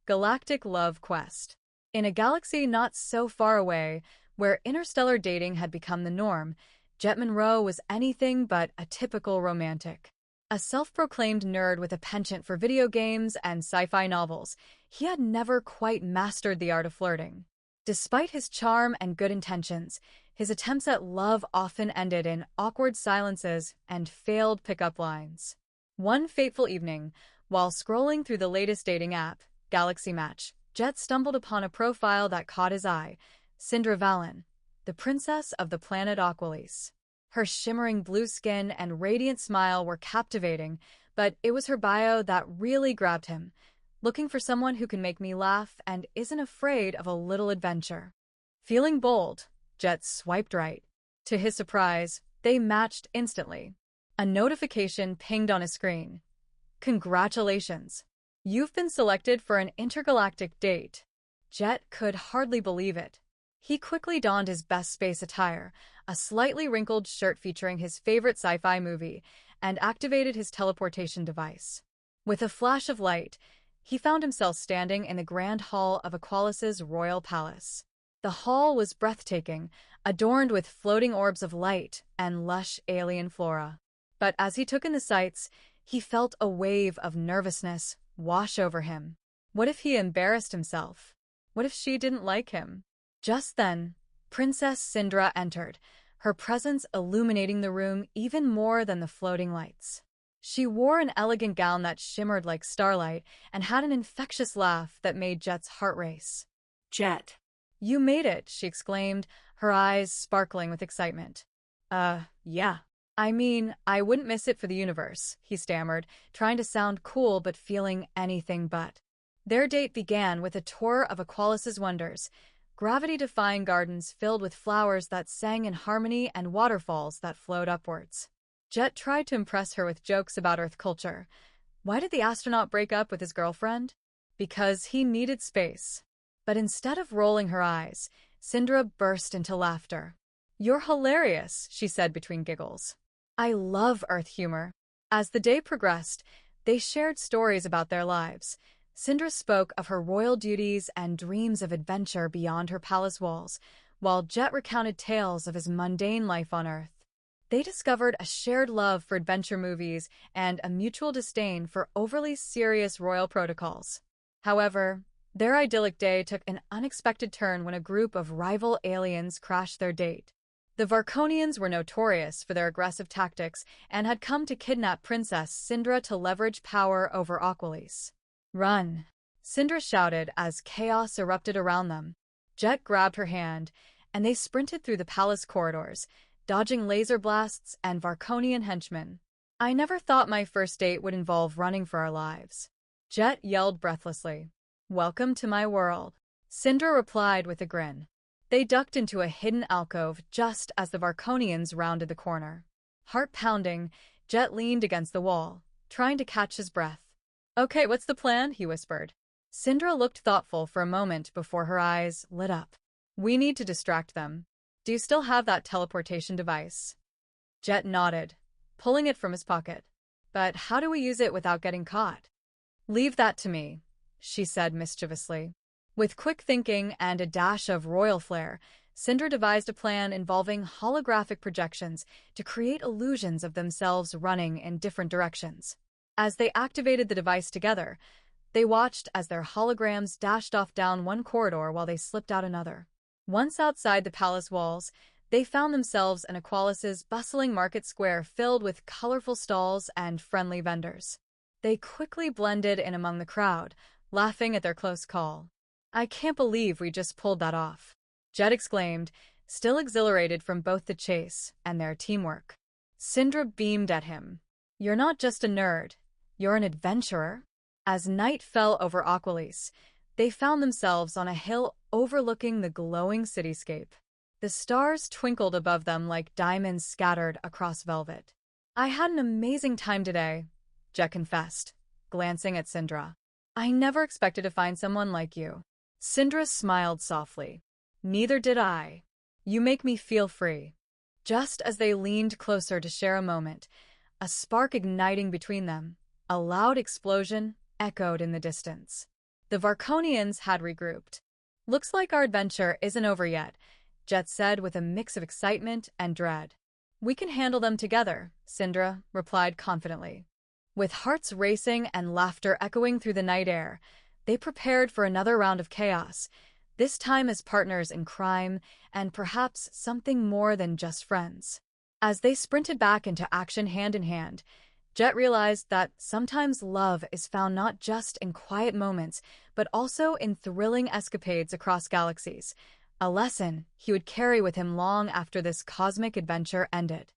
Galactic Love Quest. In a galaxy not so far away, where interstellar dating had become the norm, Jet Monroe was anything but a typical romantic. A self-proclaimed nerd with a penchant for video games and sci-fi novels, he had never quite mastered the art of flirting. Despite his charm and good intentions, his attempts at love often ended in awkward silences and failed pickup lines. One fateful evening, while scrolling through the latest dating app, Galaxy Match, Jet stumbled upon a profile that caught his eye: Sindra Valen, the princess of the planet Aqualis. Her shimmering blue skin and radiant smile were captivating, but it was her bio that really grabbed him. Looking for someone who can make me laugh and isn't afraid of a little adventure. Feeling bold, Jet swiped right. To his surprise, they matched instantly. A notification pinged on his screen. Congratulations! You've been selected for an intergalactic date. Jet could hardly believe it. He quickly donned his best space attire, a slightly wrinkled shirt featuring his favorite sci-fi movie, and activated his teleportation device. With a flash of light, he found himself standing in the grand hall of Aqualis's royal palace. The hall was breathtaking, adorned with floating orbs of light and lush alien flora. But as he took in the sights, he felt a wave of nervousness wash over him. What if he embarrassed himself? What if she didn't like him? Just then, Princess Sindra entered, her presence illuminating the room even more than the floating lights. She wore an elegant gown that shimmered like starlight and had an infectious laugh that made Jet's heart race. Jet. You made it, she exclaimed, her eyes sparkling with excitement. Yeah. I mean, I wouldn't miss it for the universe, he stammered, trying to sound cool but feeling anything but. Their date began with a tour of Aqualis's wonders, gravity-defying gardens filled with flowers that sang in harmony and waterfalls that flowed upwards. Jet tried to impress her with jokes about Earth culture. Why did the astronaut break up with his girlfriend? Because he needed space. But instead of rolling her eyes, Sindra burst into laughter. You're hilarious, she said between giggles. I love Earth humor. As the day progressed, they shared stories about their lives. Sindra spoke of her royal duties and dreams of adventure beyond her palace walls, while Jet recounted tales of his mundane life on Earth. They discovered a shared love for adventure movies and a mutual disdain for overly serious royal protocols. However, their idyllic day took an unexpected turn when a group of rival aliens crashed their date. The Varkonians were notorious for their aggressive tactics and had come to kidnap Princess Sindra to leverage power over Aqualis. Run! Sindra shouted as chaos erupted around them. Jet grabbed her hand, and they sprinted through the palace corridors, dodging laser blasts and Varkonian henchmen. I never thought my first date would involve running for our lives. Jet yelled breathlessly. Welcome to my world. Sindra replied with a grin. They ducked into a hidden alcove just as the Varkonians rounded the corner. Heart pounding, Jet leaned against the wall, trying to catch his breath. Okay, what's the plan? He whispered. Sindra looked thoughtful for a moment before her eyes lit up. We need to distract them. Do you still have that teleportation device? Jet nodded, pulling it from his pocket. But how do we use it without getting caught? Leave that to me, she said mischievously. With quick thinking and a dash of royal flair, Sindra devised a plan involving holographic projections to create illusions of themselves running in different directions. As they activated the device together, they watched as their holograms dashed off down one corridor while they slipped out another. Once outside the palace walls, they found themselves in Aqualis's bustling market square filled with colorful stalls and friendly vendors. They quickly blended in among the crowd, laughing at their close call. I can't believe we just pulled that off, Jet exclaimed, still exhilarated from both the chase and their teamwork. Sindra beamed at him. You're not just a nerd, you're an adventurer. As night fell over Aqualis, they found themselves on a hill overlooking the glowing cityscape. The stars twinkled above them like diamonds scattered across velvet. I had an amazing time today, Jet confessed, glancing at Sindra. I never expected to find someone like you. Sindra smiled softly. Neither did I. You make me feel free. Just as they leaned closer to share a moment, a spark igniting between them, a loud explosion echoed in the distance. The Varkonians had regrouped. "Looks like our adventure isn't over yet," Jet said with a mix of excitement and dread. "We can handle them together," Syndra replied confidently. With hearts racing and laughter echoing through the night air, they prepared for another round of chaos, this time as partners in crime and perhaps something more than just friends. As they sprinted back into action hand in hand, Jet realized that sometimes love is found not just in quiet moments, but also in thrilling escapades across galaxies, a lesson he would carry with him long after this cosmic adventure ended.